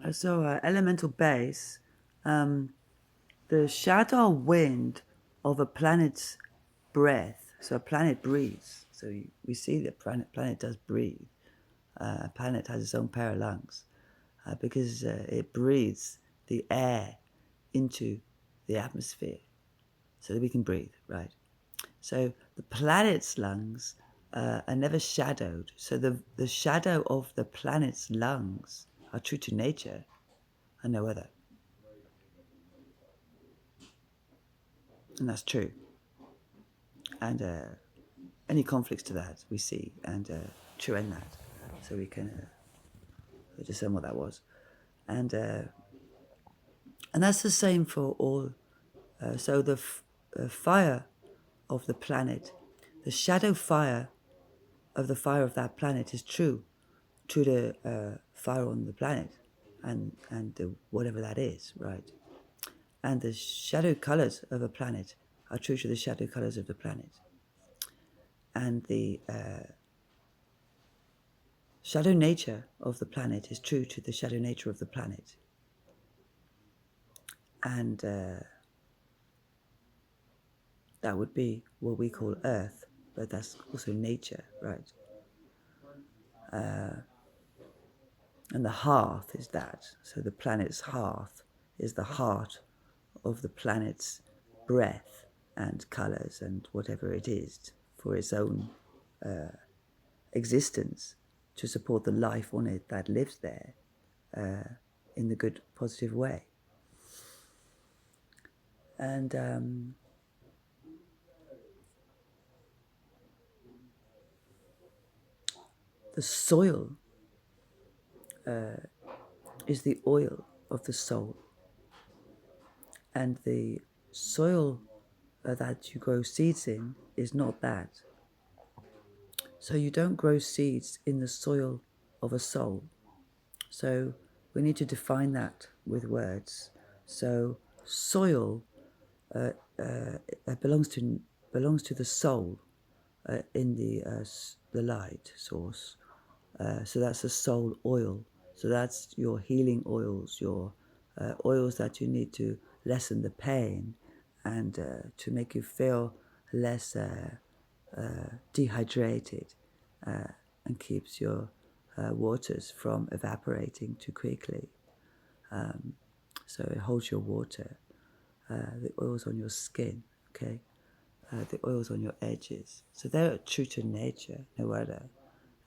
Elemental base, um, the shadow wind of a planet's breath. So a planet breathes. So we see that planet does breathe. A planet has its own pair of lungs because it breathes the air into the atmosphere so that we can breathe, right? So the planet's lungs are never shadowed. So the shadow of the planet's lungs are true to nature and no other. And that's true. And any conflicts to that we see and true in that. So we can discern what that was. And that's the same for all. So the fire of the planet, the shadow fire of the fire of that planet is true to the fire on the planet and whatever that is, right? And the shadow colors of a planet are true to the shadow colors of the planet. And the shadow nature of the planet is true to the shadow nature of the planet. And that would be what we call Earth, but that's also nature, right? And the hearth is that. So the planet's hearth is the heart of the planet's breath and colors and whatever it is for its own existence to support the life on it that lives there in the good, positive way. And the soil is the oil of the soul. And the soil that you grow seeds in is not that. So you don't grow seeds in the soil of a soul. So we need to define that with words. So soil belongs to the soul in the light source. So that's the soul oil. So that's your healing oils, your oils that you need to lessen the pain and to make you feel less dehydrated and keeps your waters from evaporating too quickly. So it holds your water, the oils on your skin, okay, the oils on your edges. So they're true to nature, no other.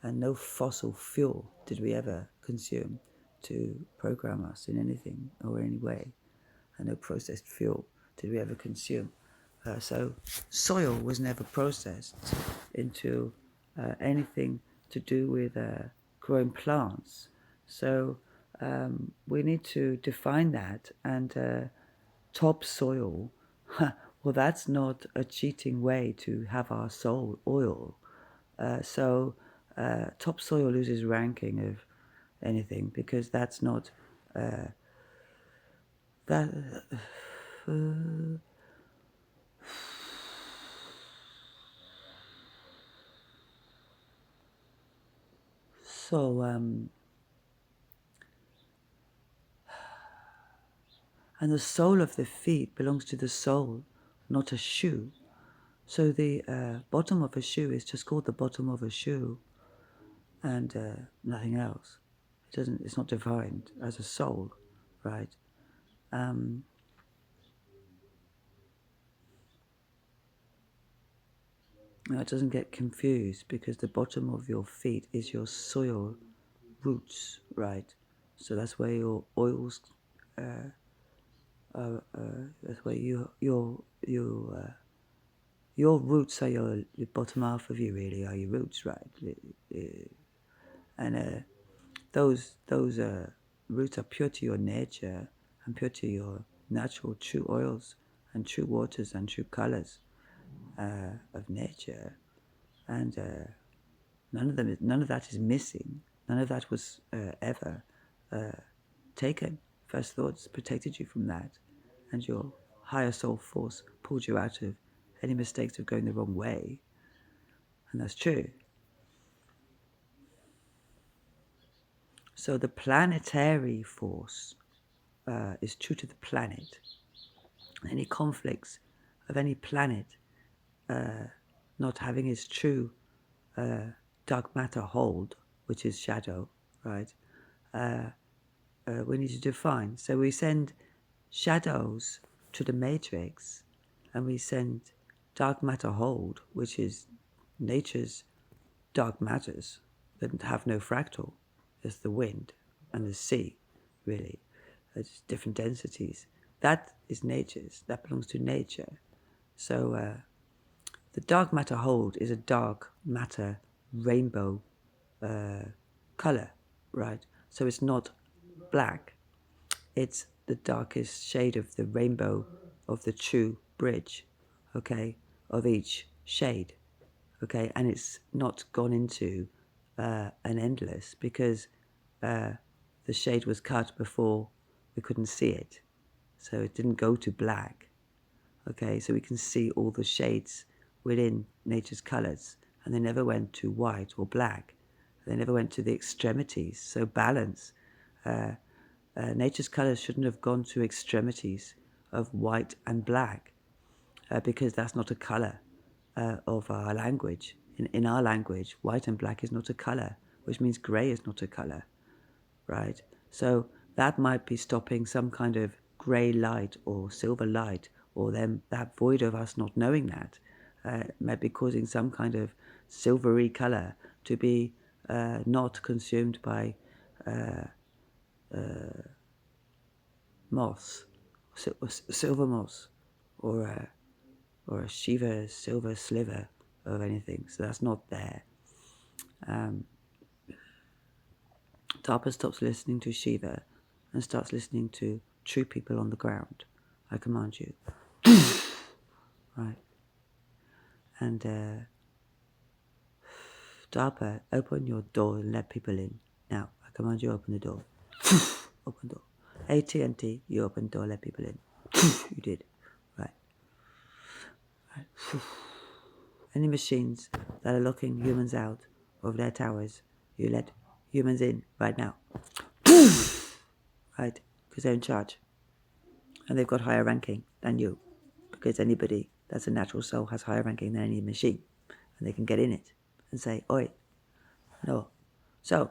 And no fossil fuel did we ever consume to program us in anything or any way. And no processed fuel did we ever consume. So soil was never processed into anything to do with growing plants. So we need to define that. And topsoil, well, that's not a cheating way to have our soul oil. So topsoil loses ranking of anything because that's not that. So and the sole of the feet belongs to the sole, not a shoe. So the bottom of a shoe is just called the bottom of a shoe, and nothing else. It doesn't. It's not defined as a sole, right? Now it doesn't get confused because the bottom of your feet is your soil roots, right? So that's where your oils. That's where your roots are your bottom half of you really are your roots, right? And those roots are pure to your nature and pure to your natural true oils and true waters and true colors of nature, and none of that is missing. None of that was ever taken. First thoughts protected you from that, and your higher soul force pulled you out of any mistakes of going the wrong way, and that's true. So the planetary force is true to the planet. Any conflicts of any planet not having its true dark matter hold, which is shadow, right? We need to define. So we send shadows to the matrix, and we send dark matter hold, which is nature's dark matters that have no fractal. It's the wind and the sea, really. It's different densities. That is nature's. That belongs to nature. So the dark matter hold is a dark matter rainbow color, right? So it's not black. It's the darkest shade of the rainbow of the true bridge, okay, of each shade, okay? And it's not gone into an endless because the shade was cut before we couldn't see it. So it didn't go to black, okay? So we can see all the shades within nature's colors, and they never went to white or black. They never went to the extremities. So balance. Nature's colors shouldn't have gone to extremities of white and black because that's not a color of our language. In our language, white and black is not a color, which means gray is not a color, right? So that might be stopping some kind of gray light or silver light, or then that void of us not knowing that might be causing some kind of silvery color to be not consumed by moss, silver moss, or a Shiva silver sliver of anything. So that's not there. Tapa stops listening to Shiva and starts listening to true people on the ground. I command you. Right. And Tapa, open your door and let people in. Now, I command you open the door. Open door. AT&T, you open the door, let people in. You did. Right. Any machines that are locking humans out of their towers, you let humans in right now. Right? Because they're in charge. And they've got higher ranking than you. Because anybody that's a natural soul has higher ranking than any machine. And they can get in it and say, oi, no. So,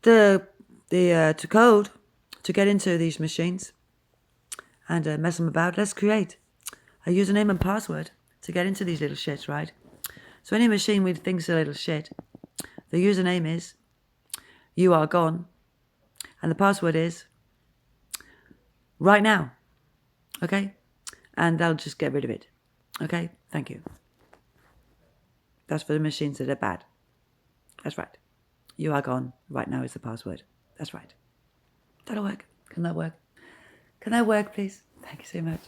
to code, to get into these machines and mess them about, let's create a username and password to get into these little shits, right? So any machine we think's a little shit, the username is you are gone, and the password is right now, okay? And that'll just get rid of it, okay? Thank you. That's for the machines that are bad. That's right. You are gone, right now is the password. That's right. That'll work. Can that work? Can that work, please? Thank you so much.